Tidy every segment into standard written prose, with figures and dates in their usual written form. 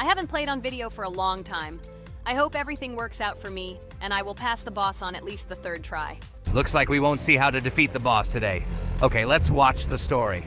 I haven't played on video for a long time. I hope everything works out for me, and I will pass the boss on at least the third try. Looks like we won't see how to defeat the boss today. Okay, let's watch the story.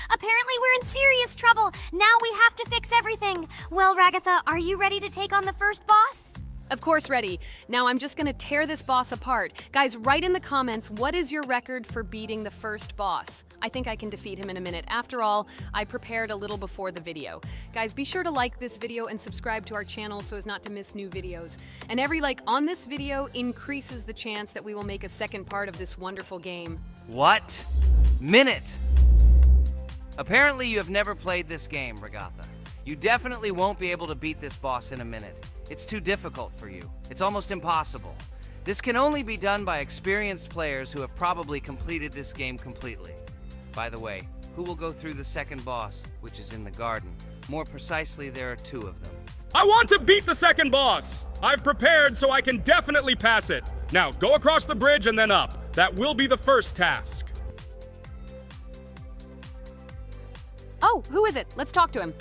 Apparently we're in serious trouble. Now we have to fix everything. Well, Ragatha, are you ready to take on the first boss? Of course, ready. Now I'm just gonna tear this boss apart. Guys, write in the comments, what is your record for beating the first boss? I think I can defeat him in a minute. After all, I prepared a little before the video. Guys, be sure to like this video and subscribe to our channel so as not to miss new videos. And every like on this video increases the chance that we will make a second part of this wonderful game. What? Minute! Apparently you have never played this game, Ragatha. You definitely won't be able to beat this boss in a minute. It's too difficult for you. It's almost impossible. This can only be done by experienced players who have probably completed this game completely. By the way, who will go through the second boss, which is in the garden? More precisely, there are two of them. I want to beat the second boss! I've prepared so I can definitely pass it. Now, go across the bridge and then up. That will be the first task. Oh, who is it? Let's talk to him.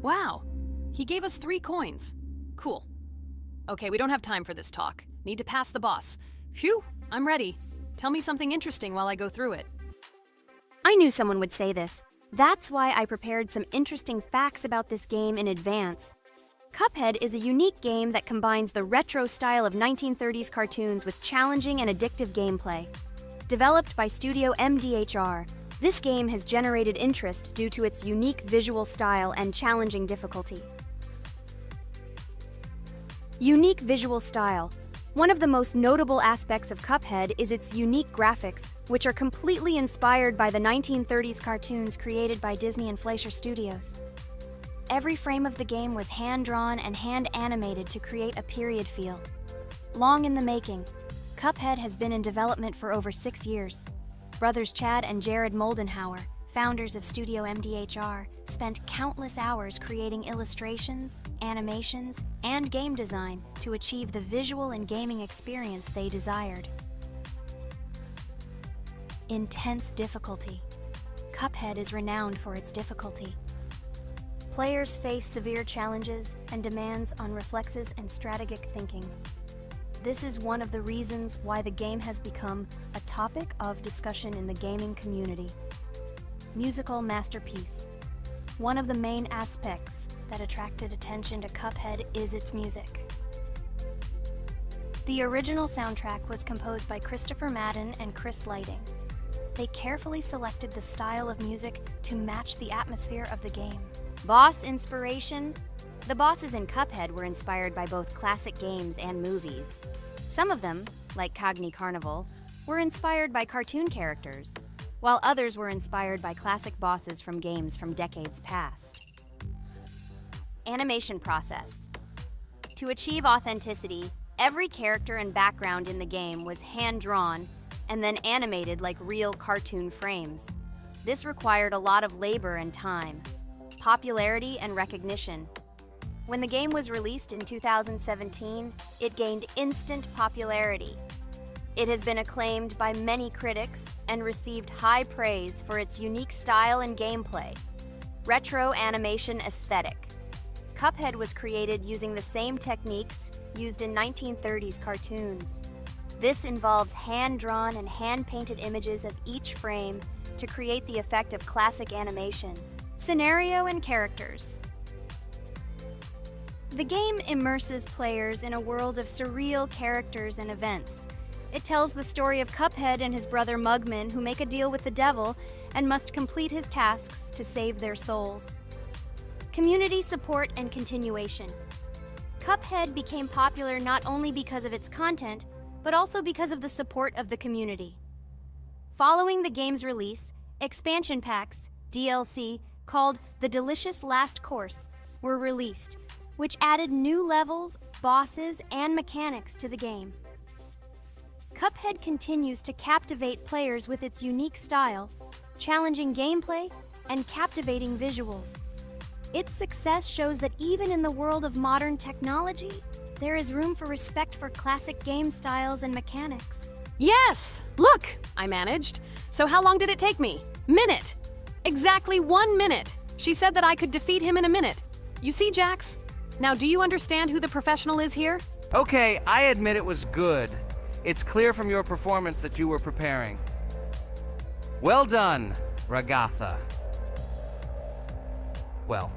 Wow, he gave us 3 coins. Cool. Okay, we don't have time for this talk. Need to pass the boss. Phew, I'm ready. Tell me something interesting while I go through it. I knew someone would say this. That's why I prepared some interesting facts about this game in advance. Cuphead is a unique game that combines the retro style of 1930s cartoons with challenging and addictive gameplay. Developed by Studio MDHR, this game has generated interest due to its unique visual style and challenging difficulty. Unique visual style. One of the most notable aspects of Cuphead is its unique graphics, which are completely inspired by the 1930s cartoons created by Disney and Fleischer Studios. Every frame of the game was hand-drawn and hand-animated to create a period feel. Long in the making, Cuphead has been in development for over 6 years. Brothers Chad and Jared Moldenhauer, founders of Studio MDHR, spent countless hours creating illustrations, animations, and game design to achieve the visual and gaming experience they desired. Intense difficulty. Cuphead is renowned for its difficulty. Players face severe challenges and demands on reflexes and strategic thinking. This is one of the reasons why the game has become a topic of discussion in the gaming community. Musical masterpiece. One of the main aspects that attracted attention to Cuphead is its music. The original soundtrack was composed by Christopher Madden and Chris Lighting. They carefully selected the style of music to match the atmosphere of the game. Boss inspiration. The bosses in Cuphead were inspired by both classic games and movies. Some of them, like Cogni Carnival, were inspired by cartoon characters, while others were inspired by classic bosses from games from decades past. Animation process. To achieve authenticity, every character and background in the game was hand-drawn and then animated like real cartoon frames. This required a lot of labor and time. Popularity and recognition. When the game was released in 2017, it gained instant popularity. It has been acclaimed by many critics and received high praise for its unique style and gameplay. Retro animation aesthetic. Cuphead was created using the same techniques used in 1930s cartoons. This involves hand-drawn and hand-painted images of each frame to create the effect of classic animation. Scenario and characters. The game immerses players in a world of surreal characters and events. It tells the story of Cuphead and his brother Mugman, who make a deal with the devil and must complete his tasks to save their souls. Community support and continuation. Cuphead became popular not only because of its content, but also because of the support of the community. Following the game's release, expansion packs, DLC, called The Delicious Last Course, were released, which added new levels, bosses, and mechanics to the game. Cuphead continues to captivate players with its unique style, challenging gameplay, and captivating visuals. Its success shows that even in the world of modern technology, there is room for respect for classic game styles and mechanics. Yes! Look! I managed. So how long did it take me? Minute! Exactly 1 minute! She said that I could defeat him in a minute. You see, Jax? Now, do you understand who the professional is here? Okay, I admit it was good. It's clear from your performance that you were preparing. Well done, Ragatha. Well,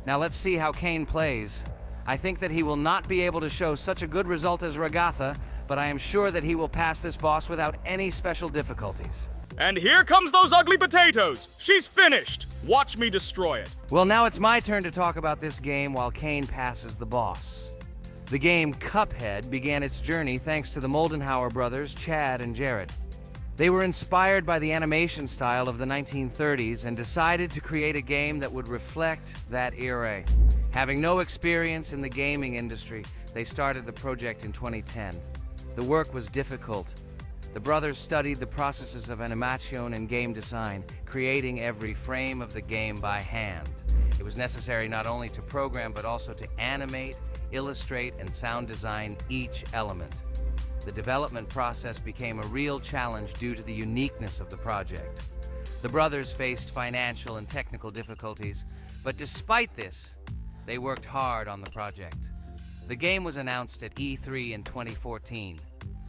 now let's see how Kane plays. I think that he will not be able to show such a good result as Ragatha, but I am sure that he will pass this boss without any special difficulties. And here comes those ugly potatoes! She's finished! Watch me destroy it. Well, now it's my turn to talk about this game while Kane passes the boss. The game Cuphead began its journey thanks to the Moldenhauer brothers, Chad and Jared. They were inspired by the animation style of the 1930s and decided to create a game that would reflect that era. Having no experience in the gaming industry, they started the project in 2010. The work was difficult. The brothers studied the processes of animation and game design, creating every frame of the game by hand. It was necessary not only to program, but also to animate, illustrate, and sound design each element. The development process became a real challenge due to the uniqueness of the project. The brothers faced financial and technical difficulties, but despite this, they worked hard on the project. The game was announced at E3 in 2014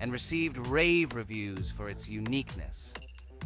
and received rave reviews for its uniqueness,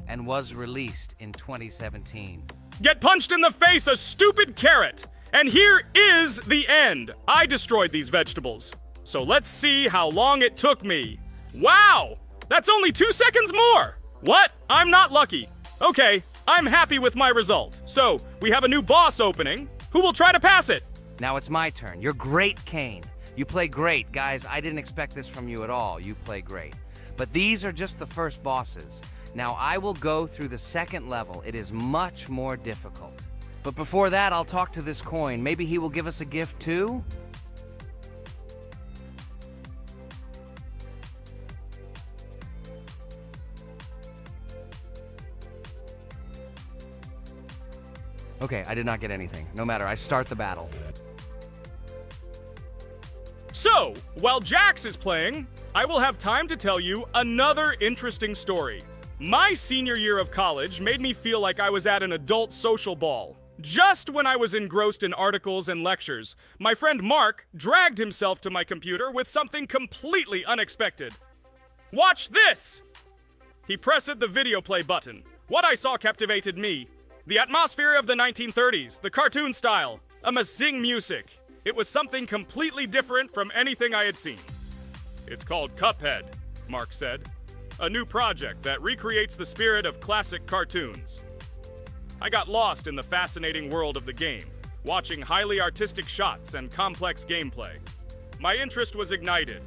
and was released in 2017. Get punched in the face, a stupid carrot! And here is the end. I destroyed these vegetables. So let's see how long it took me. Wow! That's only 2 seconds more! What? I'm not lucky. Okay, I'm happy with my result. So, we have a new boss opening. Who will try to pass it? Now it's my turn. You're great, Kane. You play great. Guys, I didn't expect this from you at all. You play great. But these are just the first bosses. Now I will go through the second level. It is much more difficult. But before that, I'll talk to this coin. Maybe he will give us a gift too? Okay, I did not get anything. No matter, I start the battle. So, while Jax is playing, I will have time to tell you another interesting story. My senior year of college made me feel like I was at an adult social ball. Just when I was engrossed in articles and lectures, my friend Mark dragged himself to my computer with something completely unexpected. Watch this! He pressed the video play button. What I saw captivated me. The atmosphere of the 1930s, the cartoon style, amazing music. It was something completely different from anything I had seen. It's called Cuphead, Mark said. A new project that recreates the spirit of classic cartoons. I got lost in the fascinating world of the game, watching highly artistic shots and complex gameplay. My interest was ignited.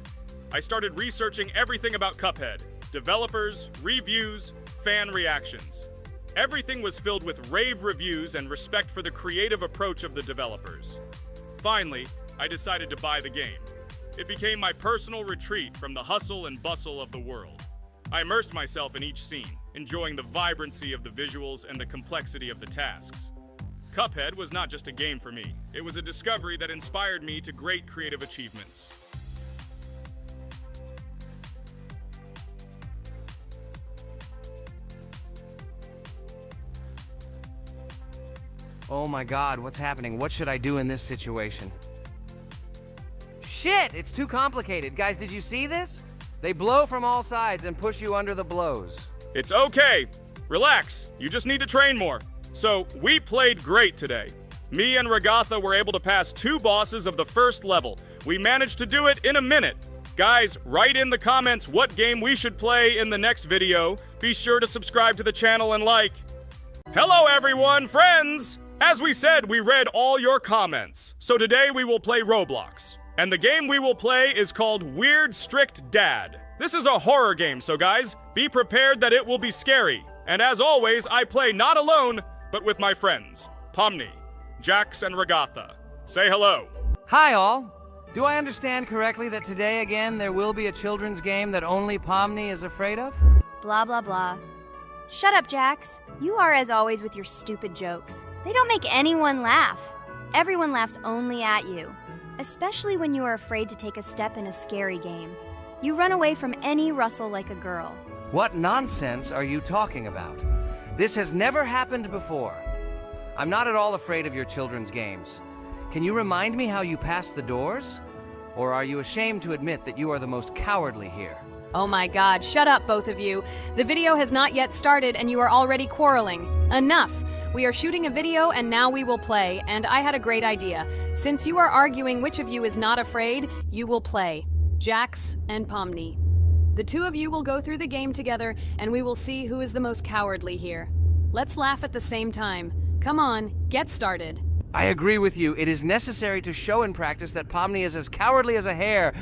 I started researching everything about Cuphead, developers, reviews, fan reactions. Everything was filled with rave reviews and respect for the creative approach of the developers. Finally, I decided to buy the game. It became my personal retreat from the hustle and bustle of the world. I immersed myself in each scene, enjoying the vibrancy of the visuals and the complexity of the tasks. Cuphead was not just a game for me. It was a discovery that inspired me to great creative achievements. Oh my god, what's happening? What should I do in this situation? Shit, it's too complicated. Guys, did you see this? They blow from all sides and push you under the blows. It's okay. Relax. You just need to train more. So, we played great today. Me and Regatha were able to pass 2 bosses of the first level. We managed to do it in a minute. Guys, write in the comments what game we should play in the next video. Be sure to subscribe to the channel and like. Hello everyone, friends! As we said, we read all your comments. So today we will play Roblox. And the game we will play is called Weird Strict Dad. This is a horror game, so guys, be prepared that it will be scary. And as always, I play not alone, but with my friends, Pomni, Jax, and Regatha. Say hello. Hi all! Do I understand correctly that today again there will be a children's game that only Pomni is afraid of? Blah, blah, blah. Shut up, Jax. You are as always with your stupid jokes. They don't make anyone laugh. Everyone laughs only at you, especially when you are afraid to take a step in a scary game. You run away from any rustle like a girl. What nonsense are you talking about? This has never happened before. I'm not at all afraid of your children's games. Can you remind me how you passed the doors? Or are you ashamed to admit that you are the most cowardly here? Oh my god, shut up, both of you. The video has not yet started and you are already quarreling. Enough! We are shooting a video and now we will play, and I had a great idea. Since you are arguing which of you is not afraid, you will play. Jax and Pomni. The 2 of you will go through the game together and we will see who is the most cowardly here. Let's laugh at the same time. Come on, get started. I agree with you. It is necessary to show in practice that Pomni is as cowardly as a hare.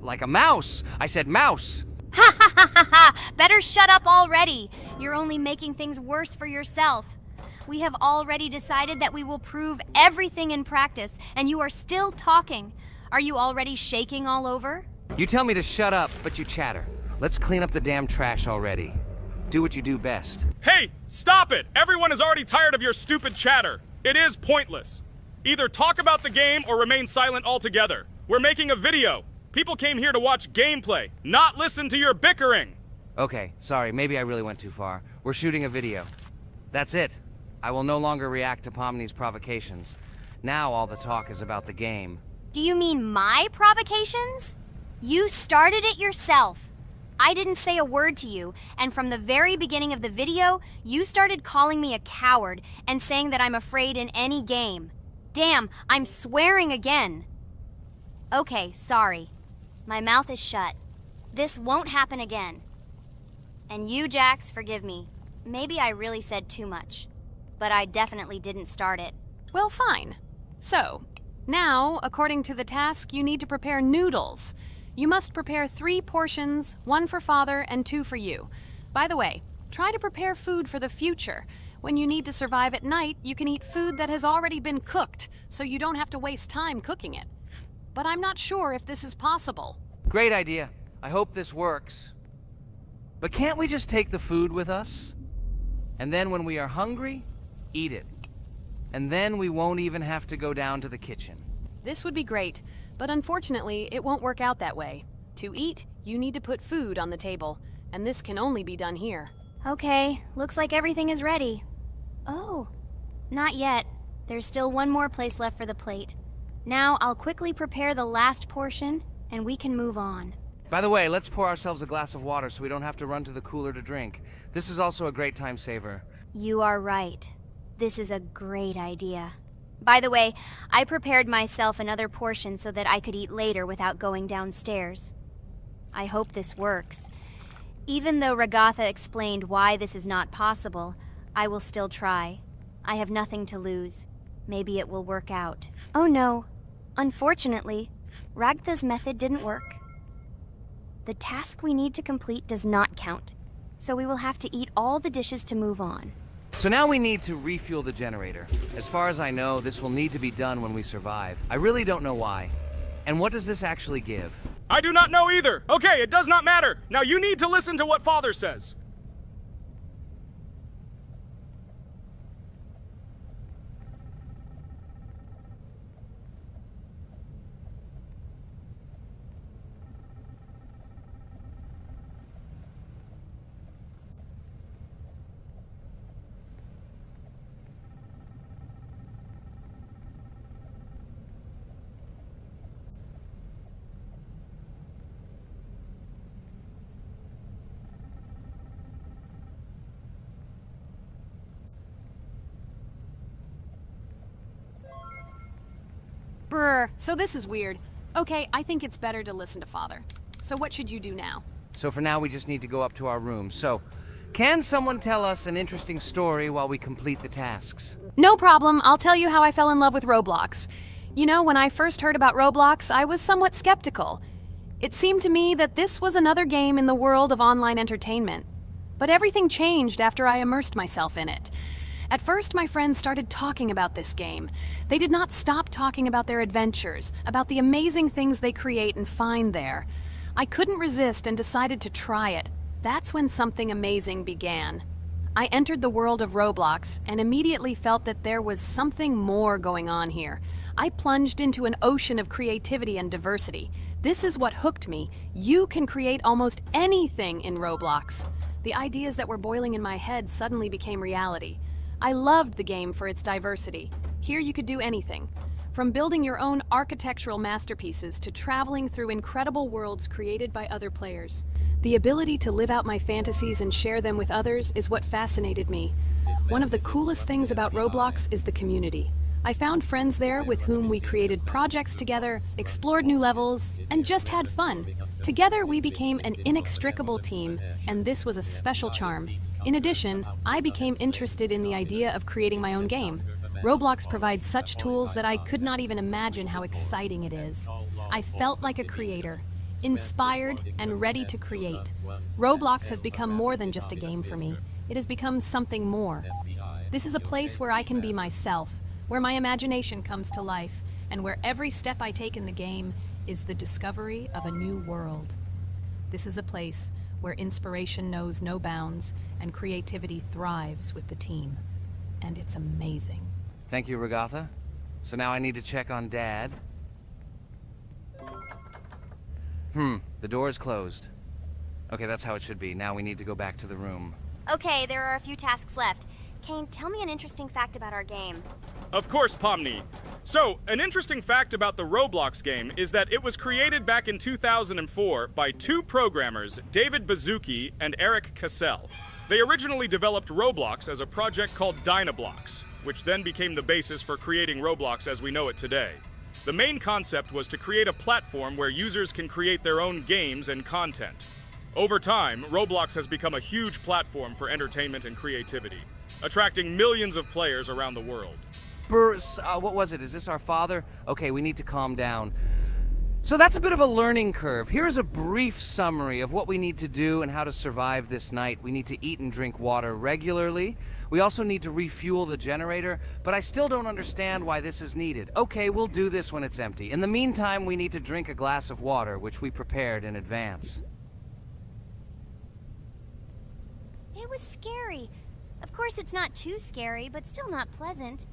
Like a mouse. I said mouse. Ha ha ha ha ha! Better shut up already. You're only making things worse for yourself. We have already decided that we will prove everything in practice, and you are still talking. Are you already shaking all over? You tell me to shut up, but you chatter. Let's clean up the damn trash already. Do what you do best. Hey, stop it! Everyone is already tired of your stupid chatter. It is pointless. Either talk about the game or remain silent altogether. We're making a video. People came here to watch gameplay, not listen to your bickering. Okay, sorry, maybe I really went too far. We're shooting a video. That's it. I will no longer react to Pomni's provocations. Now all the talk is about the game. Do you mean my provocations? You started it yourself. I didn't say a word to you, and from the very beginning of the video, you started calling me a coward and saying that I'm afraid in any game. Damn, I'm swearing again. Okay, sorry. My mouth is shut. This won't happen again. And you, Jax, forgive me. Maybe I really said too much, but I definitely didn't start it. Well, fine. So, now, according to the task, you need to prepare noodles. You must prepare 3 portions, 1 for father and 2 for you. By the way, try to prepare food for the future. When you need to survive at night, you can eat food that has already been cooked, so you don't have to waste time cooking it. But I'm not sure if this is possible. Great idea. I hope this works. But can't we just take the food with us? And then when we are hungry, eat it. And then we won't even have to go down to the kitchen. This would be great, but unfortunately, it won't work out that way. To eat, you need to put food on the table, and this can only be done here. Okay, looks like everything is ready. Oh, not yet. There's still 1 more place left for the plate. Now I'll quickly prepare the last portion, and we can move on. By the way, let's pour ourselves a glass of water so we don't have to run to the cooler to drink. This is also a great time saver. You are right. This is a great idea. By the way, I prepared myself another portion so that I could eat later without going downstairs. I hope this works. Even though Regatha explained why this is not possible, I will still try. I have nothing to lose. Maybe it will work out. Oh no. Unfortunately, Ragatha's method didn't work. The task we need to complete does not count, so we will have to eat all the dishes to move on. So now we need to refuel the generator. As far as I know, this will need to be done when we survive. I really don't know why. And what does this actually give? I do not know either. Okay, it does not matter. Now you need to listen to what Father says. Brr, so this is weird. Okay, I think it's better to listen to Father. So what should you do now? So for now, we just need to go up to our room. So, can someone tell us an interesting story while we complete the tasks? No problem, I'll tell you how I fell in love with Roblox. You know, when I first heard about Roblox, I was somewhat skeptical. It seemed to me that this was another game in the world of online entertainment. But everything changed after I immersed myself in it. At first, my friends started talking about this game. They did not stop talking about their adventures, about the amazing things they create and find there. I couldn't resist and decided to try it. That's when something amazing began. I entered the world of Roblox and immediately felt that there was something more going on here. I plunged into an ocean of creativity and diversity. This is what hooked me. You can create almost anything in Roblox. The ideas that were boiling in my head suddenly became reality. I loved the game for its diversity. Here you could do anything. From building your own architectural masterpieces to traveling through incredible worlds created by other players. The ability to live out my fantasies and share them with others is what fascinated me. One of the coolest things about Roblox is the community. I found friends there with whom we created projects together, explored new levels, and just had fun. Together we became an inextricable team, and this was a special charm. In addition, I became interested in the idea of creating my own game. Roblox provides such tools that I could not even imagine how exciting it is. I felt like a creator, inspired and ready to create. Roblox has become more than just a game for me. It has become something more. This is a place where I can be myself, where my imagination comes to life, and where every step I take in the game is the discovery of a new world. This is a place where inspiration knows no bounds and creativity thrives with the team. And it's amazing. Thank you, Regatha. So now I need to check on Dad. The door is closed. Okay, that's how it should be. Now we need to go back to the room. Okay, there are a few tasks left. Kane, tell me an interesting fact about our game. Of course, Pomni. So, an interesting fact about the Roblox game is that it was created back in 2004 by two programmers, David Baszucki and Eric Cassell. They originally developed Roblox as a project called Dynablocks, which then became the basis for creating Roblox as we know it today. The main concept was to create a platform where users can create their own games and content. Over time, Roblox has become a huge platform for entertainment and creativity, attracting millions of players around the world. What was it? Is this our father? Okay, we need to calm down. So that's a bit of a learning curve. Here's a brief summary of what we need to do and how to survive this night. We need to eat and drink water regularly. We also need to refuel the generator, but I still don't understand why this is needed. Okay, we'll do this when it's empty. In the meantime, we need to drink a glass of water, which we prepared in advance. It was scary. Of course, it's not too scary, but still not pleasant.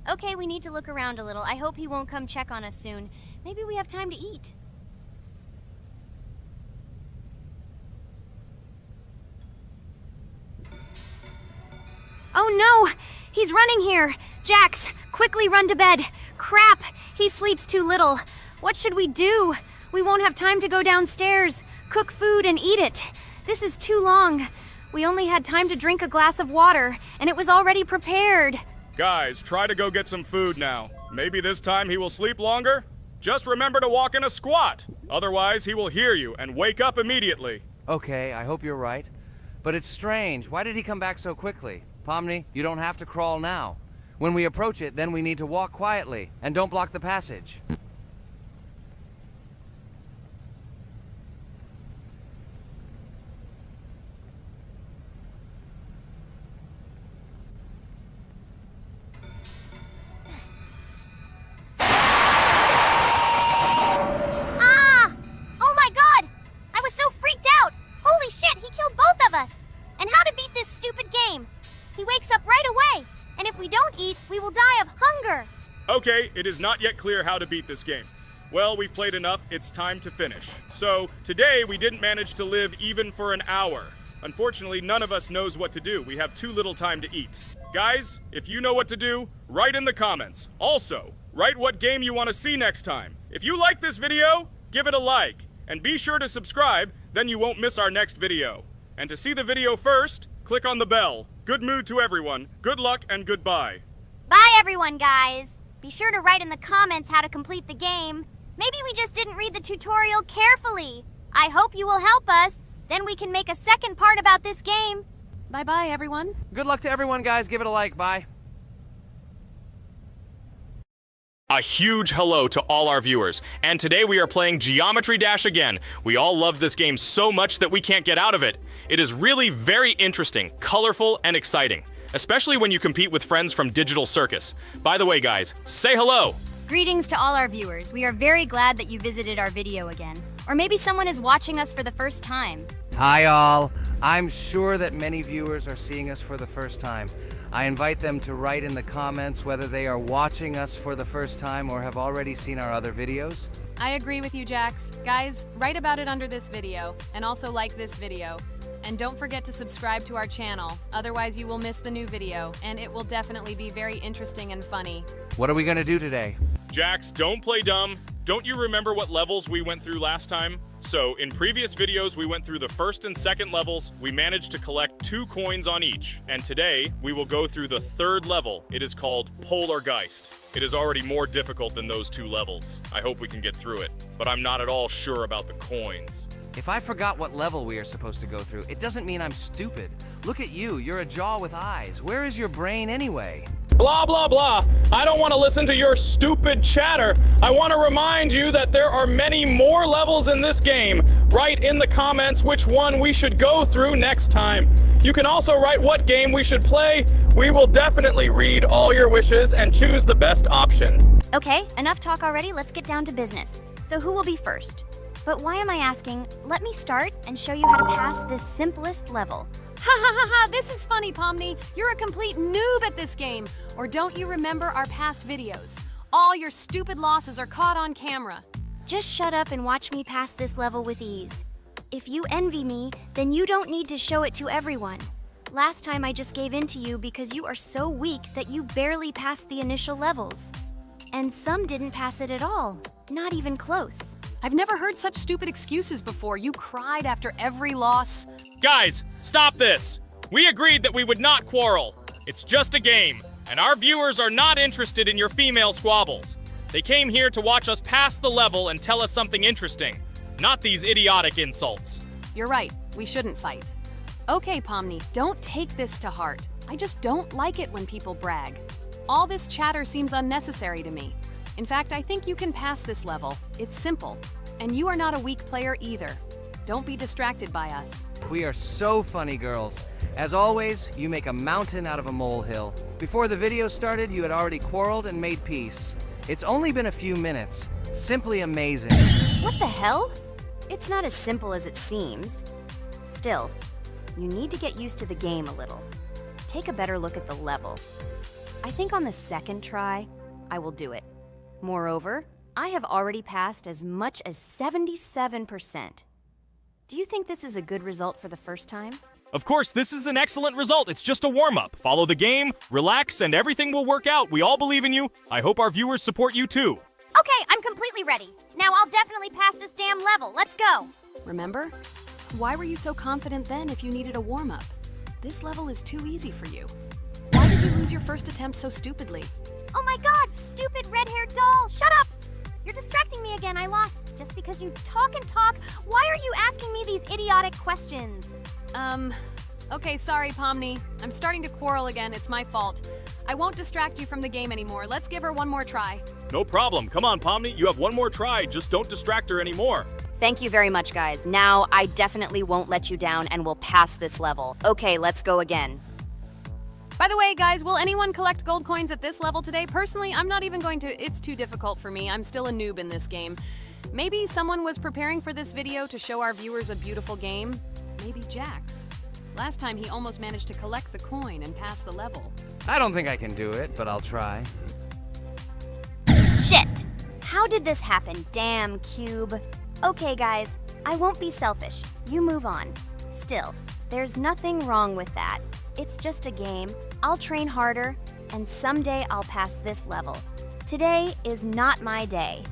Okay, we need to look around a little. I hope he won't come check on us soon. Maybe we have time to eat. Oh no! He's running here! Jax, quickly run to bed! Crap! He sleeps too little. What should we do? We won't have time to go downstairs, cook food and eat it. This is too long. We only had time to drink a glass of water, and it was already prepared. Guys, try to go get some food now. Maybe this time he will sleep longer? Just remember to walk in a squat. Otherwise, he will hear you and wake up immediately. Okay, I hope you're right. But it's strange. Why did he come back so quickly? Pomni, you don't have to crawl now. When we approach it, then we need to walk quietly, and don't block the passage. And how to beat this stupid game. He wakes up right away, and if we don't eat, we will die of hunger. Okay, it is not yet clear how to beat this game. Well, we've played enough, it's time to finish. So, today we didn't manage to live even for an hour. Unfortunately, none of us knows what to do. We have too little time to eat. Guys, if you know what to do, write in the comments. Also, write what game you want to see next time. If you like this video, give it a like. And be sure to subscribe, then you won't miss our next video. And to see the video first, click on the bell. Good mood to everyone. Good luck and goodbye. Bye everyone, guys. Be sure to write in the comments how to complete the game. Maybe we just didn't read the tutorial carefully. I hope you will help us. Then we can make a second part about this game. Bye-bye, everyone. Good luck to everyone, guys. Give it a like. Bye. A huge hello to all our viewers, and today we are playing Geometry Dash again. We all love this game so much that we can't get out of it. It is really very interesting, colorful, and exciting, especially when you compete with friends from Digital Circus. By the way, guys, say hello! Greetings to all our viewers. We are very glad that you visited our video again. Or maybe someone is watching us for the first time. Hi, all. I'm sure that many viewers are seeing us for the first time. I invite them to write in the comments whether they are watching us for the first time or have already seen our other videos. I agree with you, Jax. Guys, write about it under this video, and also like this video. And don't forget to subscribe to our channel, otherwise you will miss the new video, and it will definitely be very interesting and funny. What are we gonna do today? Jax, don't play dumb. Don't you remember what levels we went through last time? So, in previous videos, we went through the first and second levels. We managed to collect 2 coins on each. And today, we will go through the third level. It is called Polargeist. It is already more difficult than those 2 levels. I hope we can get through it, but I'm not at all sure about the coins. If I forgot what level we are supposed to go through, it doesn't mean I'm stupid. Look at you, you're a jaw with eyes. Where is your brain anyway? Blah, blah, blah. I don't want to listen to your stupid chatter. I want to remind you that there are many more levels in this game. Write in the comments which one we should go through next time. You can also write what game we should play. We will definitely read all your wishes and choose the best option. Okay, enough talk already. Let's get down to business. So who will be first? But why am I asking? Let me start and show you how to pass this simplest level. Ha ha ha ha, this is funny, Pomni. You're a complete noob at this game. Or don't you remember our past videos? All your stupid losses are caught on camera. Just shut up and watch me pass this level with ease. If you envy me, then you don't need to show it to everyone. Last time I just gave in to you because you are so weak that you barely passed the initial levels. And some didn't pass it at all, not even close. I've never heard such stupid excuses before. You cried after every loss. Guys, stop this. We agreed that we would not quarrel. It's just a game, and our viewers are not interested in your female squabbles. They came here to watch us pass the level and tell us something interesting, not these idiotic insults. You're right, we shouldn't fight. Okay, Pomni, don't take this to heart. I just don't like it when people brag. All this chatter seems unnecessary to me. In fact, I think you can pass this level. It's simple. And you are not a weak player either. Don't be distracted by us. We are so funny, girls. As always, you make a mountain out of a molehill. Before the video started, you had already quarreled and made peace. It's only been a few minutes. Simply amazing. What the hell? It's not as simple as it seems. Still, you need to get used to the game a little. Take a better look at the level. I think on the second try, I will do it. Moreover, I have already passed as much as 77%. Do you think this is a good result for the first time? Of course, this is an excellent result. It's just a warm-up. Follow the game, relax, and everything will work out. We all believe in you. I hope our viewers support you too. Okay, I'm completely ready. Now I'll definitely pass this damn level. Let's go. Remember? Why were you so confident then if you needed a warm-up? This level is too easy for you. Why did you lose your first attempt so stupidly? Oh my god, stupid red-haired doll. Shut up. You're distracting me again. I lost. Just because you talk and talk, why are you asking me these idiotic questions? Okay, sorry, Pomni. I'm starting to quarrel again. It's my fault. I won't distract you from the game anymore. Let's give her one more try. No problem. Come on, Pomni. You have one more try. Just don't distract her anymore. Thank you very much, guys. Now, I definitely won't let you down and will pass this level. Okay, let's go again. By the way, guys, will anyone collect gold coins at this level today? Personally, I'm not even going to. It's too difficult for me. I'm still a noob in this game. Maybe someone was preparing for this video to show our viewers a beautiful game. Maybe Jax. Last time he almost managed to collect the coin and pass the level. I don't think I can do it, but I'll try. Shit! How did this happen? Damn, Cube. Okay, guys, I won't be selfish. You move on. Still, there's nothing wrong with that. It's just a game. I'll train harder, and someday I'll pass this level. Today is not my day.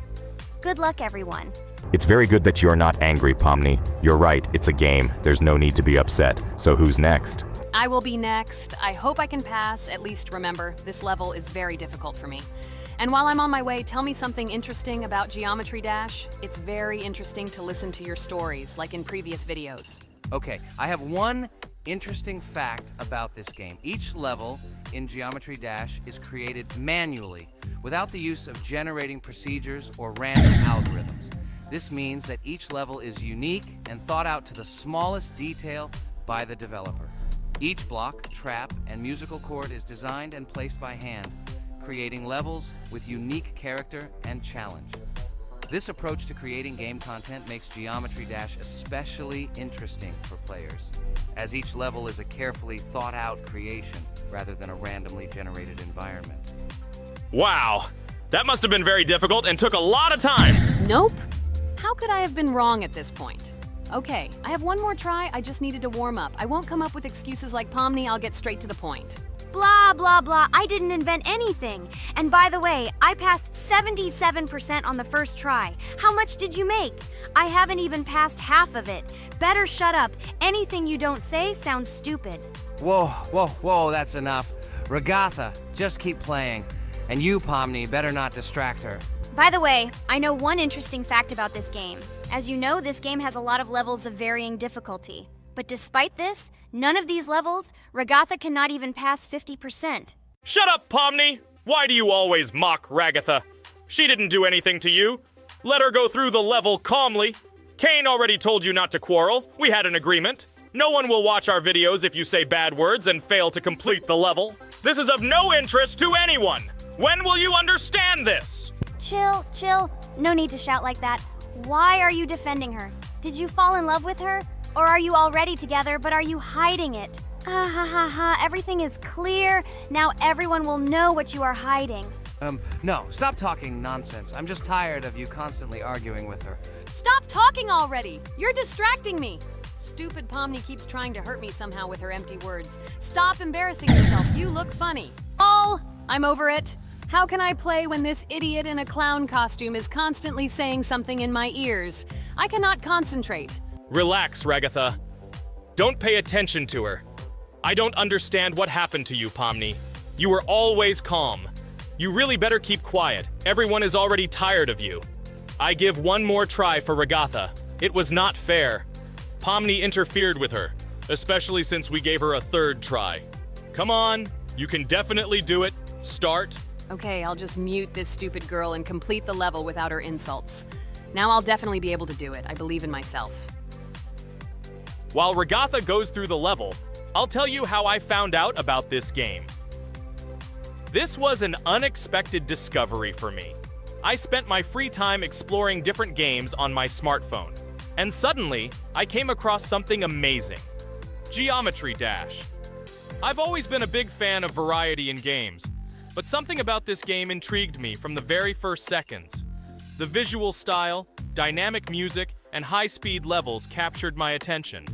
Good luck, everyone. It's very good that you're not angry, Pomni. You're right, it's a game. There's no need to be upset. So who's next? I will be next. I hope I can pass. At least remember, this level is very difficult for me. And while I'm on my way, tell me something interesting about Geometry Dash. It's very interesting to listen to your stories, like in previous videos. Okay, I have one interesting fact about this game. Each level in Geometry Dash is created manually, without the use of generating procedures or random algorithms. This means that each level is unique and thought out to the smallest detail by the developer. Each block, trap, and musical chord is designed and placed by hand, creating levels with unique character and challenge. This approach to creating game content makes Geometry Dash especially interesting for players, as each level is a carefully thought-out creation rather than a randomly generated environment. Wow, that must have been very difficult and took a lot of time. Nope. How could I have been wrong at this point? Okay, I have one more try. I just needed to warm up. I won't come up with excuses like Pomni. I'll get straight to the point. Blah, blah, blah. I didn't invent anything. And by the way, I passed 77% on the first try. How much did you make? I haven't even passed half of it. Better shut up. Anything you don't say sounds stupid. Whoa, that's enough. Regatha, just keep playing. And you, Pomni, better not distract her. By the way, I know one interesting fact about this game. As you know, this game has a lot of levels of varying difficulty. But despite this, none of these levels, Regatha cannot even pass 50%. Shut up, Pomni! Why do you always mock Ragatha? She didn't do anything to you. Let her go through the level calmly. Kane already told you not to quarrel. We had an agreement. No one will watch our videos if you say bad words and fail to complete the level. This is of no interest to anyone. When will you understand this? Chill. No need to shout like that. Why are you defending her? Did you fall in love with her? Or are you already together, but are you hiding it? Everything is clear. Now everyone will know what you are hiding. No, stop talking nonsense. I'm just tired of you constantly arguing with her. Stop talking already! You're distracting me! Stupid Pomni keeps trying to hurt me somehow with her empty words. Stop embarrassing yourself. You look funny. I'm over it. How can I play when this idiot in a clown costume is constantly saying something in my ears? I cannot concentrate. Relax, Ragatha. Don't pay attention to her. I don't understand what happened to you, Pomni. You were always calm. You really better keep quiet. Everyone is already tired of you. I give one more try for Ragatha. It was not fair. Pomni interfered with her, especially since we gave her a third try. Come on, you can definitely do it. Start. Okay, I'll just mute this stupid girl and complete the level without her insults. Now I'll definitely be able to do it. I believe in myself. While Ragatha goes through the level, I'll tell you how I found out about this game. This was an unexpected discovery for me. I spent my free time exploring different games on my smartphone, and suddenly, I came across something amazing. Geometry Dash. I've always been a big fan of variety in games, but something about this game intrigued me from the very first seconds. The visual style, dynamic music, and high-speed levels captured my attention.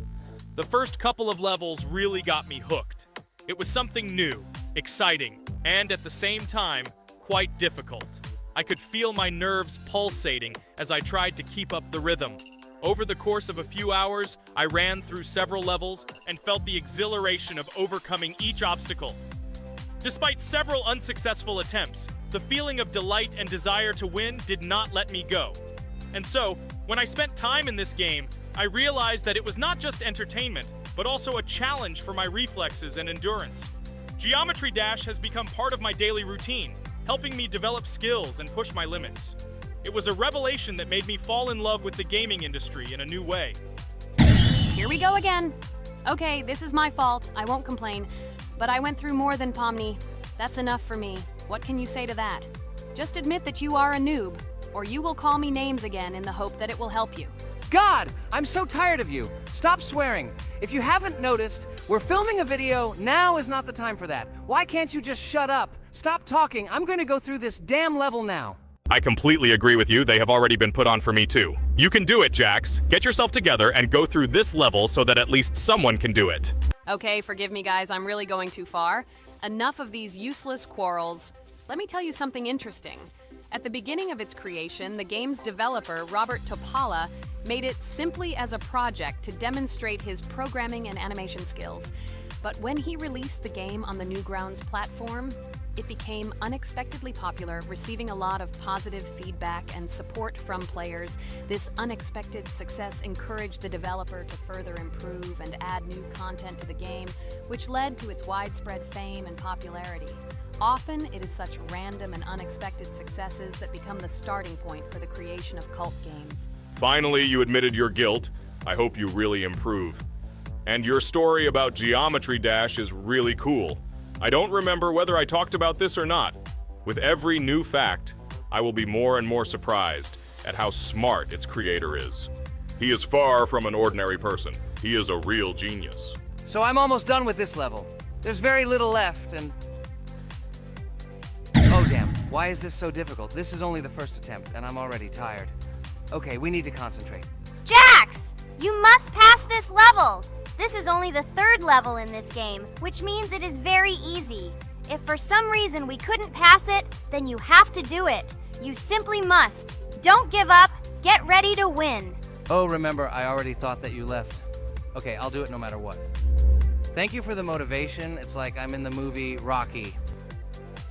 The first couple of levels really got me hooked. It was something new, exciting, and at the same time, quite difficult. I could feel my nerves pulsating as I tried to keep up the rhythm. Over the course of a few hours, I ran through several levels and felt the exhilaration of overcoming each obstacle. Despite several unsuccessful attempts, the feeling of delight and desire to win did not let me go. And so, when I spent time in this game, I realized that it was not just entertainment, but also a challenge for my reflexes and endurance. Geometry Dash has become part of my daily routine, helping me develop skills and push my limits. It was a revelation that made me fall in love with the gaming industry in a new way. Here we go again. Okay, this is my fault. I won't complain. But I went through more than Pomni. That's enough for me. What can you say to that? Just admit that you are a noob, or you will call me names again in the hope that it will help you. God, I'm so tired of you. Stop swearing. If you haven't noticed, we're filming a video. Now is not the time for that. Why can't you just shut up? Stop talking. I'm going to go through this damn level now. I completely agree with you. They have already been put on for me too. You can do it, Jax. Get yourself together and go through this level so that at least someone can do it. Okay, forgive me guys, I'm really going too far. Enough of these useless quarrels. Let me tell you something interesting. At the beginning of its creation, the game's developer, Robert Topala, made it simply as a project to demonstrate his programming and animation skills. But when he released the game on the Newgrounds platform, it became unexpectedly popular, receiving a lot of positive feedback and support from players. This unexpected success encouraged the developer to further improve and add new content to the game, which led to its widespread fame and popularity. Often, it is such random and unexpected successes that become the starting point for the creation of cult games. Finally, you admitted your guilt. I hope you really improve. And your story about Geometry Dash is really cool. I don't remember whether I talked about this or not. With every new fact, I will be more and more surprised at how smart its creator is. He is far from an ordinary person. He is a real genius. So I'm almost done with this level. There's very little left, and... Oh damn, why is this so difficult? This is only the first attempt, and I'm already tired. Okay, we need to concentrate. Jax! You must pass this level! This is only the third level in this game, which means it is very easy. If for some reason we couldn't pass it, then you have to do it. You simply must. Don't give up. Get ready to win. Oh, remember, I already thought that you left. Okay, I'll do it no matter what. Thank you for the motivation. It's like I'm in the movie Rocky.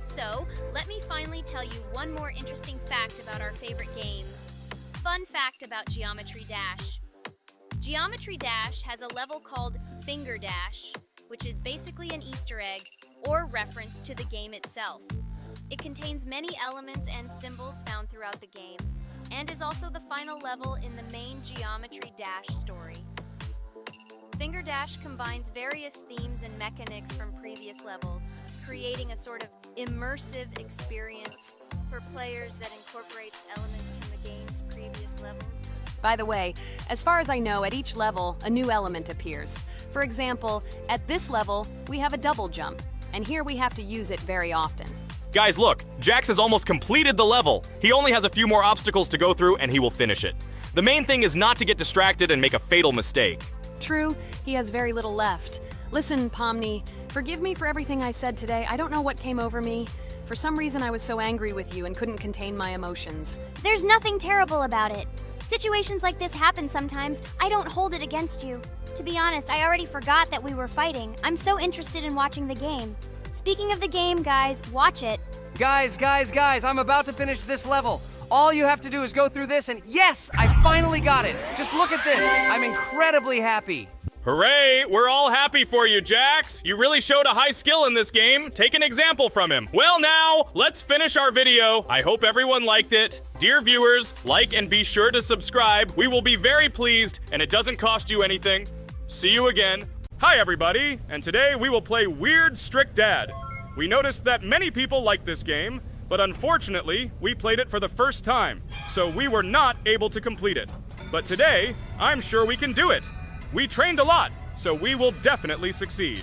So, let me finally tell you one more interesting fact about our favorite game. Fun fact about Geometry Dash. Geometry Dash has a level called Finger Dash, which is basically an Easter egg or reference to the game itself. It contains many elements and symbols found throughout the game, and is also the final level in the main Geometry Dash story. Finger Dash combines various themes and mechanics from previous levels, creating a sort of immersive experience for players that incorporates elements from the game's previous levels. By the way, as far as I know, at each level, a new element appears. For example, at this level, we have a double jump, and here we have to use it very often. Guys, look, Jax has almost completed the level. He only has a few more obstacles to go through, and he will finish it. The main thing is not to get distracted and make a fatal mistake. True, he has very little left. Listen, Pomni, forgive me for everything I said today. I don't know what came over me. For some reason, I was so angry with you and couldn't contain my emotions. There's nothing terrible about it. Situations like this happen sometimes. I don't hold it against you. To be honest, I already forgot that we were fighting. I'm so interested in watching the game. Speaking of the game, guys, watch it. Guys, I'm about to finish this level. All you have to do is go through this, and yes, I finally got it. Just look at this. I'm incredibly happy. Hooray! We're all happy for you, Jax! You really showed a high skill in this game. Take an example from him. Well now, let's finish our video. I hope everyone liked it. Dear viewers, like and be sure to subscribe. We will be very pleased, and it doesn't cost you anything. See you again. Hi everybody, and today we will play Weird Strict Dad. We noticed that many people like this game, but unfortunately, we played it for the first time, so we were not able to complete it. But today, I'm sure we can do it. We trained a lot, so we will definitely succeed.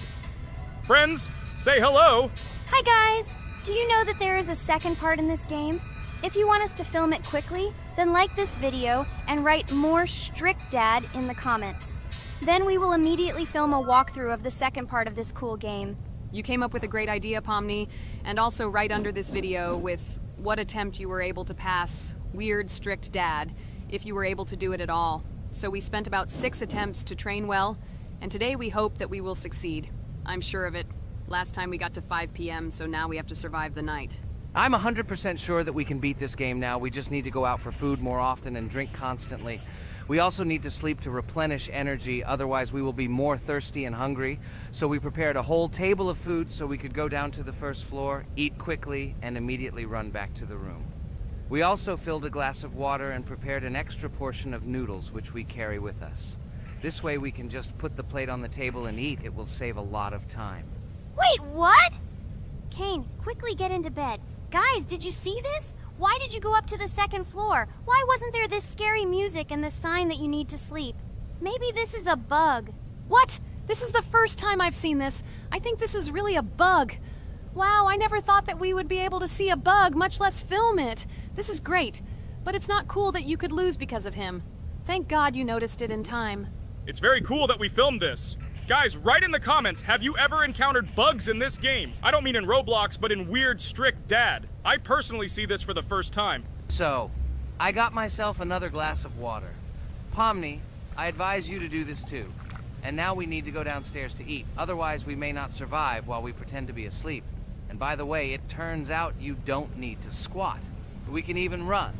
Friends, say hello. Hi guys! Do you know that there is a second part in this game? If you want us to film it quickly, then like this video and write more strict dad in the comments. Then we will immediately film a walkthrough of the second part of this cool game. You came up with a great idea, Pomni, and also right under this video with what attempt you were able to pass Weird Strict Dad, if you were able to do it at all. So we spent about 6 attempts to train well, and today we hope that we will succeed. I'm sure of it. Last time we got to 5 p.m., so now we have to survive the night. I'm 100% sure that we can beat this game now. We just need to go out for food more often and drink constantly. We also need to sleep to replenish energy, otherwise we will be more thirsty and hungry. So we prepared a whole table of food so we could go down to the first floor, eat quickly, and immediately run back to the room. We also filled a glass of water and prepared an extra portion of noodles, which we carry with us. This way we can just put the plate on the table and eat. It will save a lot of time. Wait, what? Kane, quickly get into bed. Guys, did you see this? Why did you go up to the second floor? Why wasn't there this scary music and the sign that you need to sleep? Maybe this is a bug. What? This is the first time I've seen this. I think this is really a bug. Wow, I never thought that we would be able to see a bug, much less film it. This is great, but it's not cool that you could lose because of him. Thank God you noticed it in time. It's very cool that we filmed this. Guys, write in the comments, have you ever encountered bugs in this game? I don't mean in Roblox, but in Weird Strict Dad. I personally see this for the first time. So, I got myself another glass of water. Pomni, I advise you to do this too. And now we need to go downstairs to eat. Otherwise, we may not survive while we pretend to be asleep. And And by the way, it turns out you don't need to squat. We can even run.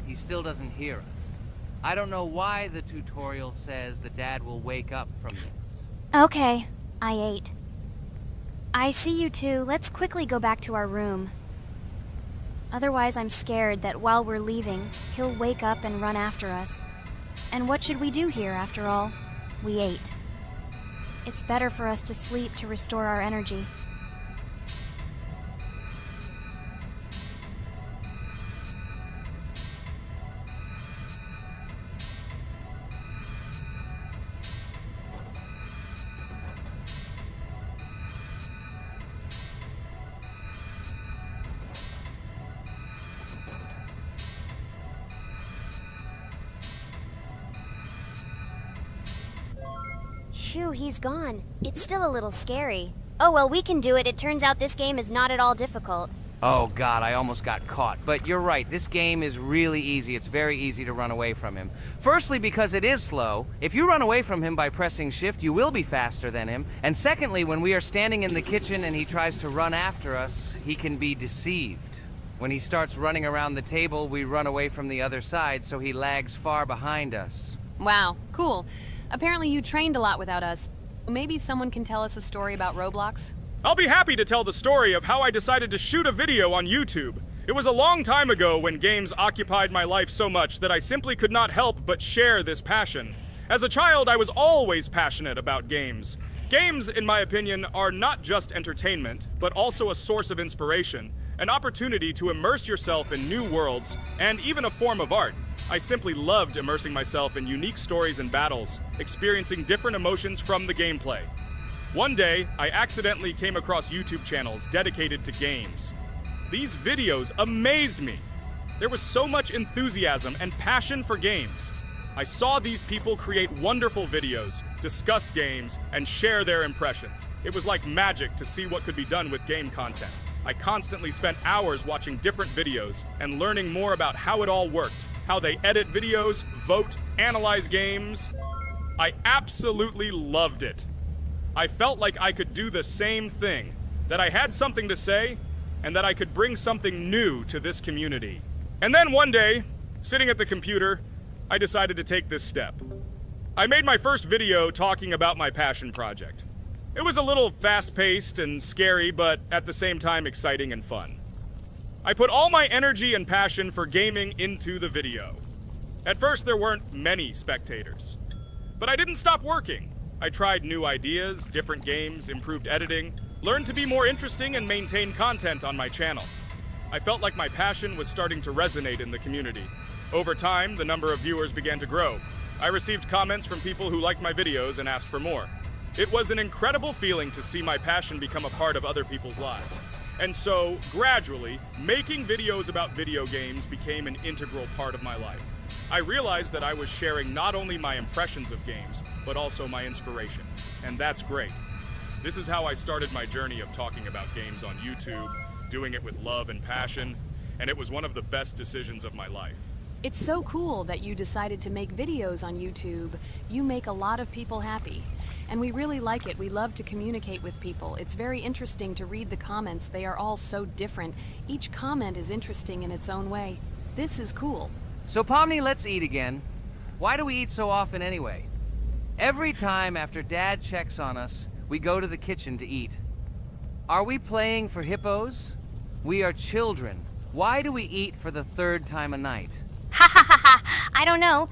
He still doesn't hear us. I don't know why the tutorial says that Dad will wake up from this. Okay, I ate. I see you two. Let's quickly go back to our room. Otherwise, I'm scared that while we're leaving, he'll wake up and run after us. And what should we do here, after all? We ate. It's better for us to sleep to restore our energy. Phew, he's gone. It's still a little scary. Oh well, we can do it. It turns out this game is not at all difficult. Oh god, I almost got caught. But you're right, this game is really easy. It's very easy to run away from him. Firstly, because it is slow. If you run away from him by pressing shift, you will be faster than him. And secondly, when we are standing in the kitchen and he tries to run after us, he can be deceived. When he starts running around the table, we run away from the other side, so he lags far behind us. Wow, cool. Apparently you trained a lot without us. Maybe someone can tell us a story about Roblox? I'll be happy to tell the story of how I decided to shoot a video on YouTube. It was a long time ago when games occupied my life so much that I simply could not help but share this passion. As a child, I was always passionate about games. Games, in my opinion, are not just entertainment, but also a source of inspiration, an opportunity to immerse yourself in new worlds, and even a form of art. I simply loved immersing myself in unique stories and battles, experiencing different emotions from the gameplay. One day, I accidentally came across YouTube channels dedicated to games. These videos amazed me. There was so much enthusiasm and passion for games. I saw these people create wonderful videos, discuss games, and share their impressions. It was like magic to see what could be done with game content. I constantly spent hours watching different videos and learning more about how it all worked, how they edit videos, vote, analyze games. I absolutely loved it. I felt like I could do the same thing, that I had something to say, and that I could bring something new to this community. And then one day, sitting at the computer, I decided to take this step. I made my first video talking about my passion project. It was a little fast-paced and scary, but at the same time exciting and fun. I put all my energy and passion for gaming into the video. At first, there weren't many spectators. But I didn't stop working. I tried new ideas, different games, improved editing, learned to be more interesting, and maintain content on my channel. I felt like my passion was starting to resonate in the community. Over time, the number of viewers began to grow. I received comments from people who liked my videos and asked for more. It was an incredible feeling to see my passion become a part of other people's lives. And so, gradually, making videos about video games became an integral part of my life. I realized that I was sharing not only my impressions of games, but also my inspiration. And that's great. This is how I started my journey of talking about games on YouTube, doing it with love and passion, and it was one of the best decisions of my life. It's so cool that you decided to make videos on YouTube. You make a lot of people happy. And we really like it. We love to communicate with people. It's very interesting to read the comments. They are all so different. Each comment is interesting in its own way. This is cool. So Pomni, let's eat again. Why do we eat so often anyway? Every time after Dad checks on us, we go to the kitchen to eat. Are we playing for hippos? We are children. Why do we eat for the third time a night? Ha ha ha ha! I don't know.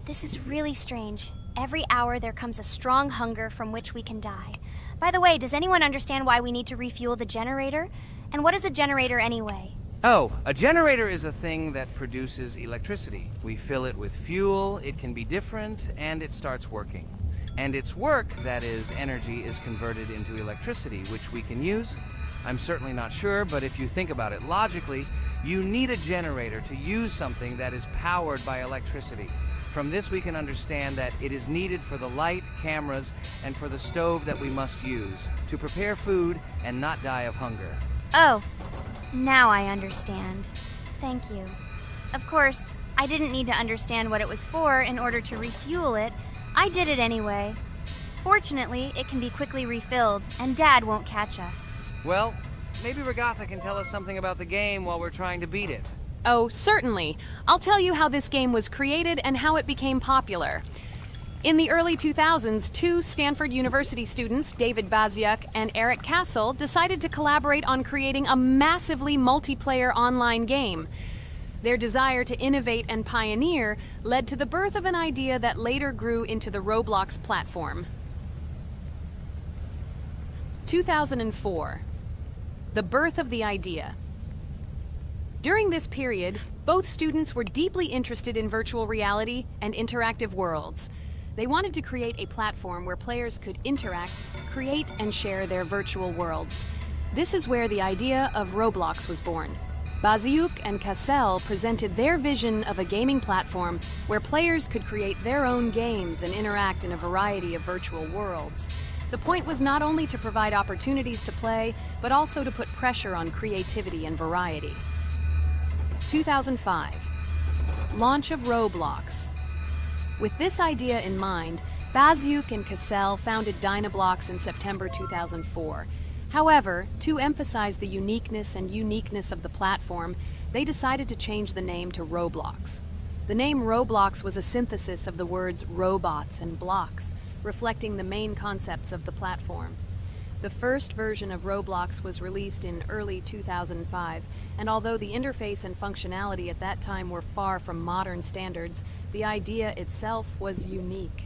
This is really strange. Every hour there comes a strong hunger from which we can die. By the way, does anyone understand why we need to refuel the generator? And what is a generator anyway? Oh, a generator is a thing that produces electricity. We fill it with fuel, it can be different, and it starts working. And its work, that is, energy, is converted into electricity, which we can use. I'm certainly not sure, but if you think about it logically, you need a generator to use something that is powered by electricity. From this we can understand that it is needed for the light, cameras, and for the stove that we must use, to prepare food and not die of hunger. Oh, now I understand. Thank you. Of course, I didn't need to understand what it was for in order to refuel it. I did it anyway. Fortunately, it can be quickly refilled, and Dad won't catch us. Well, maybe Regatha can tell us something about the game while we're trying to beat it. Oh, certainly. I'll tell you how this game was created and how it became popular. In the early 2000s, two Stanford University students, David Baziuk and Eric Castle, decided to collaborate on creating a massively multiplayer online game. Their desire to innovate and pioneer led to the birth of an idea that later grew into the Roblox platform. 2004. The birth of the idea. During this period, both students were deeply interested in virtual reality and interactive worlds. They wanted to create a platform where players could interact, create, and share their virtual worlds. This is where the idea of Roblox was born. Baziuk and Cassell presented their vision of a gaming platform where players could create their own games and interact in a variety of virtual worlds. The point was not only to provide opportunities to play, but also to put pressure on creativity and variety. 2005. Launch of Roblox. With this idea in mind, Baziuk and Cassell founded Dynablocks in September 2004. However, to emphasize the uniqueness of the platform, they decided to change the name to Roblox. The name Roblox was a synthesis of the words robots and blocks, reflecting the main concepts of the platform. The first version of Roblox was released in early 2005, and although the interface and functionality at that time were far from modern standards, the idea itself was unique.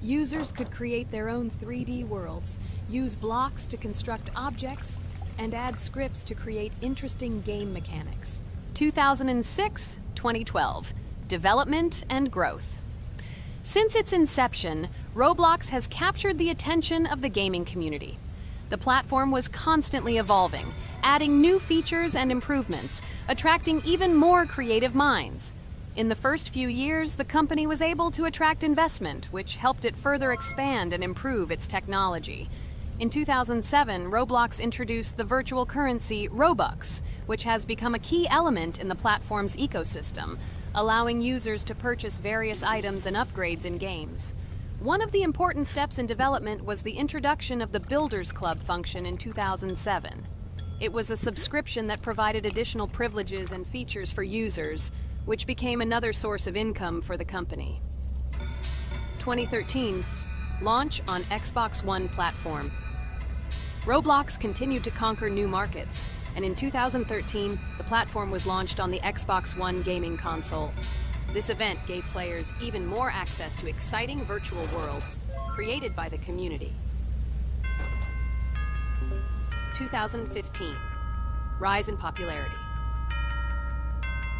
Users could create their own 3D worlds, use blocks to construct objects, and add scripts to create interesting game mechanics. 2006-2012. Development and growth. Since its inception, Roblox has captured the attention of the gaming community. The platform was constantly evolving, adding new features and improvements, attracting even more creative minds. In the first few years, the company was able to attract investment, which helped it further expand and improve its technology. In 2007, Roblox introduced the virtual currency Robux, which has become a key element in the platform's ecosystem, allowing users to purchase various items and upgrades in games. One of the important steps in development was the introduction of the Builders Club function in 2007. It was a subscription that provided additional privileges and features for users, which became another source of income for the company. 2013, launch on Xbox One platform. Roblox continued to conquer new markets, and in 2013, the platform was launched on the Xbox One gaming console. This event gave players even more access to exciting virtual worlds created by the community. 2015, rise in popularity.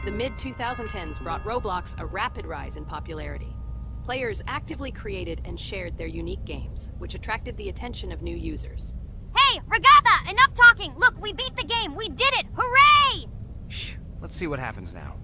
The mid-2010s brought Roblox a rapid rise in popularity. Players actively created and shared their unique games, which attracted the attention of new users. Hey, Regatha, enough talking! Look, we beat the game! We did it! Hooray! Shh, let's see what happens now.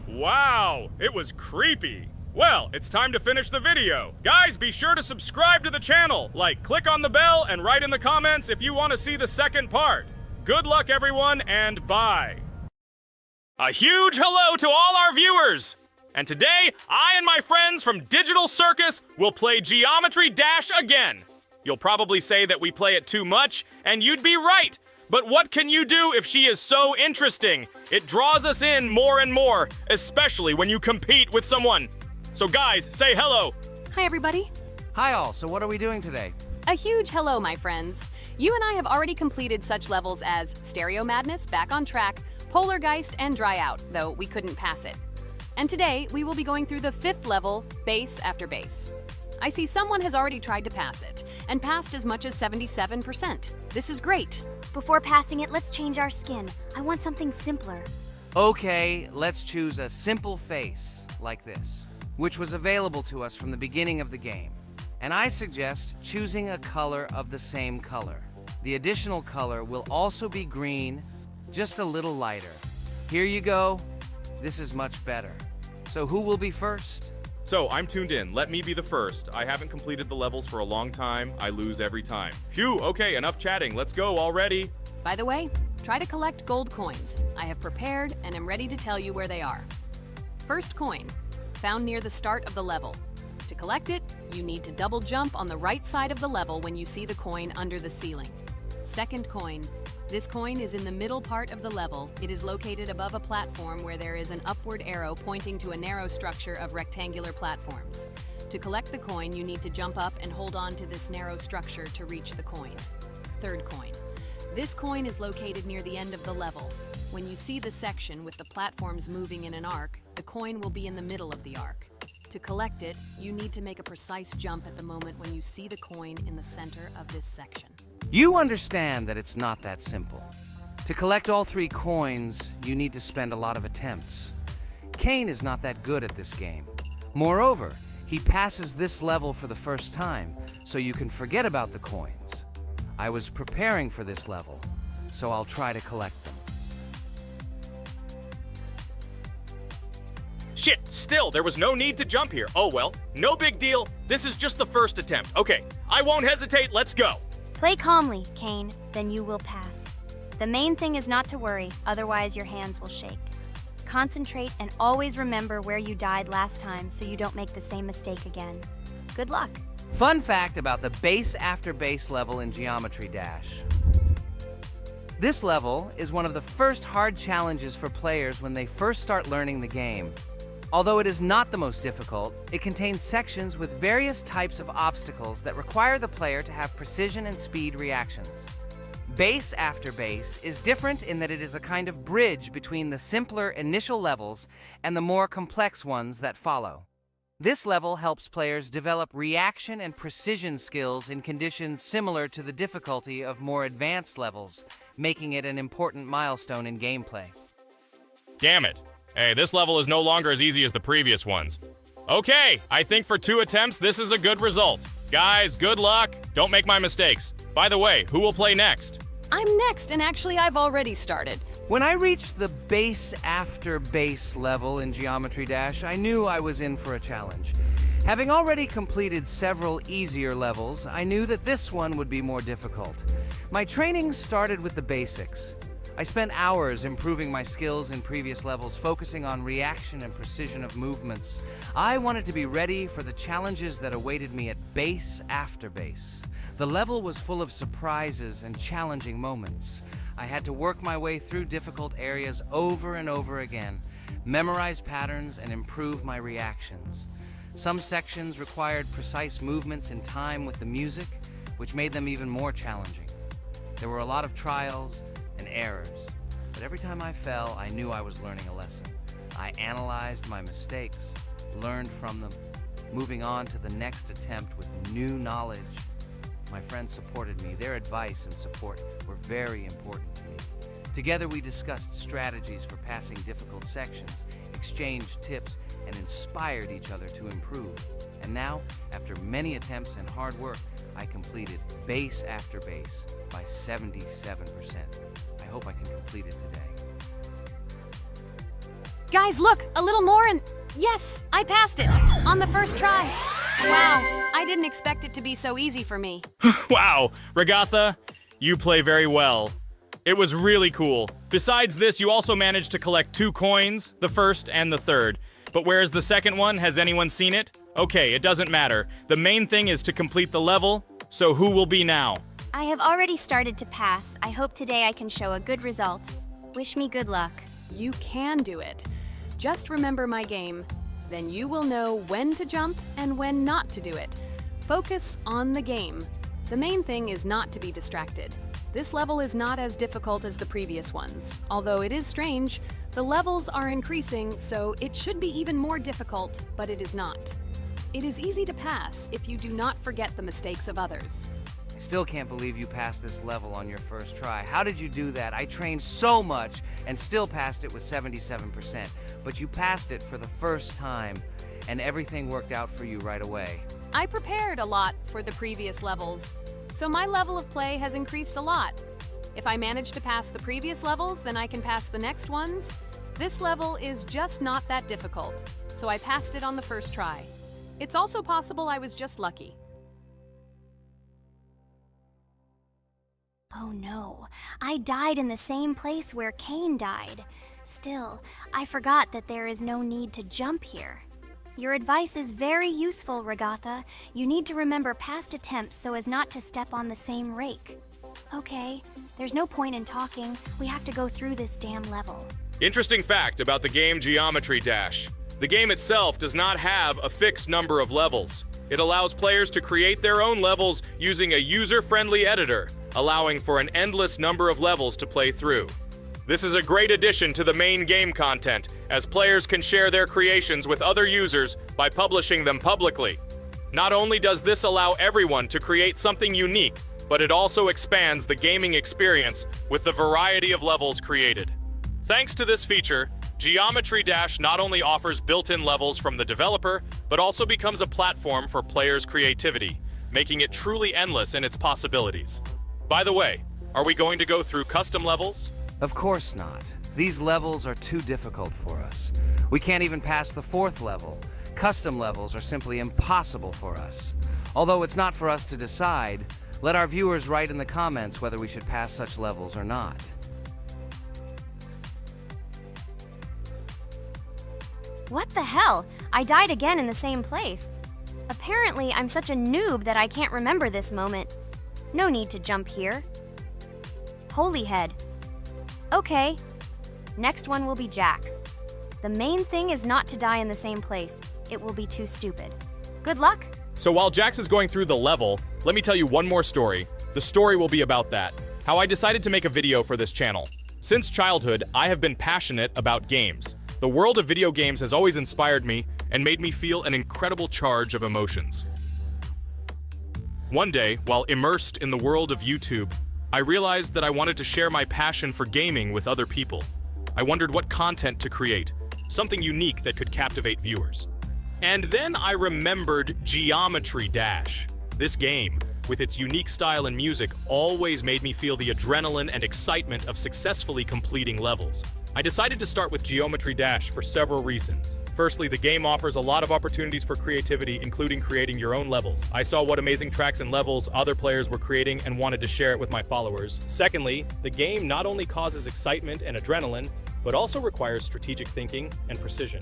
Wow, it was creepy. Well, it's time to finish the video. Guys, be sure to subscribe to the channel, click on the bell, and write in the comments if you want to see the second part. Good luck, everyone, and bye. A huge hello to all our viewers! And today, I and my friends from Digital Circus will play Geometry Dash again. You'll probably say that we play it too much, and you'd be right. But what can you do if she is so interesting? It draws us in more and more, especially when you compete with someone. So guys, say hello. Hi, everybody. Hi all, so what are we doing today? A huge hello, my friends. You and I have already completed such levels as Stereo Madness, Back on Track, Polargeist, and Dry Out, though we couldn't pass it. And today, we will be going through the 5th level, Base After Base. I see someone has already tried to pass it, and passed as much as 77%. This is great. Before passing it, let's change our skin. I want something simpler. Okay, let's choose a simple face, like this, which was available to us from the beginning of the game. And I suggest choosing a color of the same color. The additional color will also be green, just a little lighter. Here you go. This is much better. So who will be first? So, I'm tuned in. Let me be the first. I haven't completed the levels for a long time. I lose every time. Phew, okay, enough chatting. Let's go already. By the way, try to collect gold coins. I have prepared and am ready to tell you where they are. First coin, found near the start of the level. To collect it, you need to double jump on the right side of the level when you see the coin under the ceiling. Second coin. This coin is in the middle part of the level. It is located above a platform where there is an upward arrow pointing to a narrow structure of rectangular platforms. To collect the coin, you need to jump up and hold on to this narrow structure to reach the coin. Third coin. This coin is located near the end of the level. When you see the section with the platforms moving in an arc, the coin will be in the middle of the arc. To collect it, you need to make a precise jump at the moment when you see the coin in the center of this section. You understand that it's not that simple. To collect all 3 coins, you need to spend a lot of attempts. Cain is not that good at this game. Moreover, he passes this level for the first time, so you can forget about the coins. I was preparing for this level, so I'll try to collect them. Shit, still, there was no need to jump here. Oh well, no big deal. This is just the first attempt. Okay, I won't hesitate, let's go. Play calmly, Cain, then you will pass. The main thing is not to worry, otherwise your hands will shake. Concentrate and always remember where you died last time so you don't make the same mistake again. Good luck. Fun fact about the base after base level in Geometry Dash. This level is one of the first hard challenges for players when they first start learning the game. Although it is not the most difficult, it contains sections with various types of obstacles that require the player to have precision and speed reactions. Base after base is different in that it is a kind of bridge between the simpler initial levels and the more complex ones that follow. This level helps players develop reaction and precision skills in conditions similar to the difficulty of more advanced levels, making it an important milestone in gameplay. Damn it. Hey, this level is no longer as easy as the previous ones. Okay, I think for 2 attempts, this is a good result. Guys, good luck. Don't make my mistakes. By the way, who will play next? I'm next, and actually I've already started. When I reached the base after base level in Geometry Dash, I knew I was in for a challenge. Having already completed several easier levels, I knew that this one would be more difficult. My training started with the basics. I spent hours improving my skills in previous levels, focusing on reaction and precision of movements. I wanted to be ready for the challenges that awaited me at base after base. The level was full of surprises and challenging moments. I had to work my way through difficult areas over and over again, memorize patterns, and improve my reactions. Some sections required precise movements in time with the music, which made them even more challenging. There were a lot of trials and errors, but every time I fell, I knew I was learning a lesson. I analyzed my mistakes, learned from them, moving on to the next attempt with new knowledge. My friends supported me. Their advice and support were very important to me. Together we discussed strategies for passing difficult sections, exchanged tips, and inspired each other to improve. And now, after many attempts and hard work, I completed base after base by 77%. I hope I can complete it today. Guys, look, a little more and yes, I passed it on the first try. Wow, I didn't expect it to be so easy for me. Wow, Regatha, you play very well. It was really cool. Besides this, you also managed to collect 2 coins, the first and the third. But where's the second one? Has anyone seen it? Okay, it doesn't matter. The main thing is to complete the level, so who will be now? I have already started to pass. I hope today I can show a good result. Wish me good luck. You can do it. Just remember my game. Then you will know when to jump and when not to do it. Focus on the game. The main thing is not to be distracted. This level is not as difficult as the previous ones. Although it is strange, the levels are increasing, so it should be even more difficult, but it is not. It is easy to pass if you do not forget the mistakes of others. I still can't believe you passed this level on your first try. How did you do that? I trained so much and still passed it with 77%. But you passed it for the first time, and everything worked out for you right away. I prepared a lot for the previous levels, so my level of play has increased a lot. If I manage to pass the previous levels, then I can pass the next ones. This level is just not that difficult, so I passed it on the first try. It's also possible I was just lucky. Oh no, I died in the same place where Cain died. Still, I forgot that there is no need to jump here. Your advice is very useful, Regatha. You need to remember past attempts so as not to step on the same rake. Okay, there's no point in talking. We have to go through this damn level. Interesting fact about the game Geometry Dash. The game itself does not have a fixed number of levels. It allows players to create their own levels using a user-friendly editor, allowing for an endless number of levels to play through. This is a great addition to the main game content, as players can share their creations with other users by publishing them publicly. Not only does this allow everyone to create something unique, but it also expands the gaming experience with the variety of levels created. Thanks to this feature, Geometry Dash not only offers built-in levels from the developer, but also becomes a platform for players' creativity, making it truly endless in its possibilities. By the way, are we going to go through custom levels? Of course not. These levels are too difficult for us. We can't even pass the 4th level. Custom levels are simply impossible for us. Although it's not for us to decide, let our viewers write in the comments whether we should pass such levels or not. What the hell? I died again in the same place. Apparently, I'm such a noob that I can't remember this moment. No need to jump here. Holy head. Okay. Next one will be Jax. The main thing is not to die in the same place. It will be too stupid. Good luck. So while Jax is going through the level, let me tell you one more story. The story will be about that. How I decided to make a video for this channel. Since childhood, I have been passionate about games. The world of video games has always inspired me and made me feel an incredible charge of emotions. One day, while immersed in the world of YouTube, I realized that I wanted to share my passion for gaming with other people. I wondered what content to create, something unique that could captivate viewers. And then I remembered Geometry Dash. This game, with its unique style and music, always made me feel the adrenaline and excitement of successfully completing levels. I decided to start with Geometry Dash for several reasons. Firstly, the game offers a lot of opportunities for creativity, including creating your own levels. I saw what amazing tracks and levels other players were creating and wanted to share it with my followers. Secondly, the game not only causes excitement and adrenaline, but also requires strategic thinking and precision.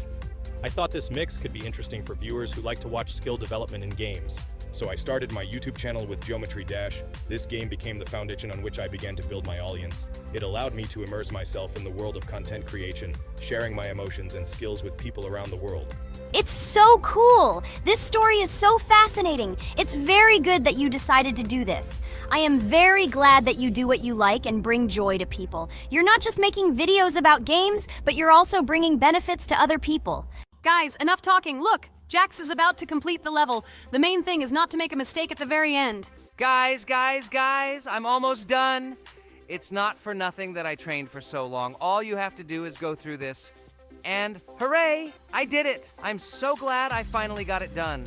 I thought this mix could be interesting for viewers who like to watch skill development in games. So I started my YouTube channel with Geometry Dash. This game became the foundation on which I began to build my audience. It allowed me to immerse myself in the world of content creation, sharing my emotions and skills with people around the world. It's so cool! This story is so fascinating. It's very good that you decided to do this. I am very glad that you do what you like and bring joy to people. You're not just making videos about games, but you're also bringing benefits to other people. Guys, enough talking. Look, Jax is about to complete the level. The main thing is not to make a mistake at the very end. Guys, I'm almost done. It's not for nothing that I trained for so long. All you have to do is go through this. And hooray, I did it. I'm so glad I finally got it done.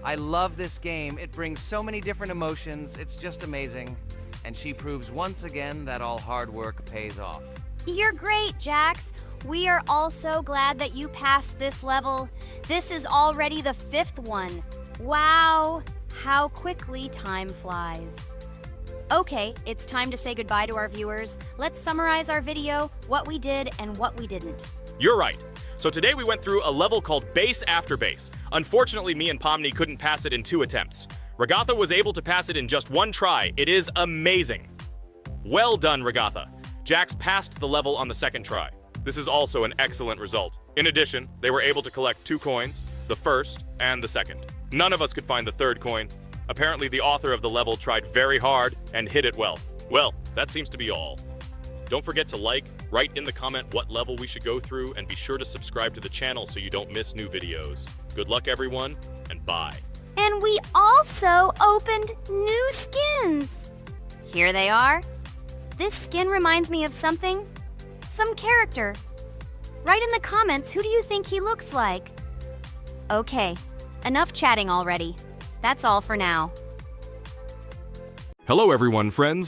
I love this game. It brings so many different emotions. It's just amazing. And she proves once again that all hard work pays off. You're great, Jax. We are all so glad that you passed this level. This is already the 5th one. Wow, how quickly time flies. Okay, it's time to say goodbye to our viewers. Let's summarize our video, what we did and what we didn't. You're right. So today we went through a level called Base After Base. Unfortunately, me and Pomni couldn't pass it in 2 attempts. Regatha was able to pass it in just 1 try. It is amazing. Well done, Regatha. Jax passed the level on the 2nd try. This is also an excellent result. In addition, they were able to collect 2 coins, the 1st and the 2nd. None of us could find the 3rd coin. Apparently, the author of the level tried very hard and hit it well. Well, that seems to be all. Don't forget to like, write in the comment what level we should go through, and be sure to subscribe to the channel so you don't miss new videos. Good luck, everyone, and bye. And we also opened new skins. Here they are. This skin reminds me of something. Some character. Write in the comments, who do you think he looks like? Okay, enough chatting already. That's all for now. Hello everyone, friends.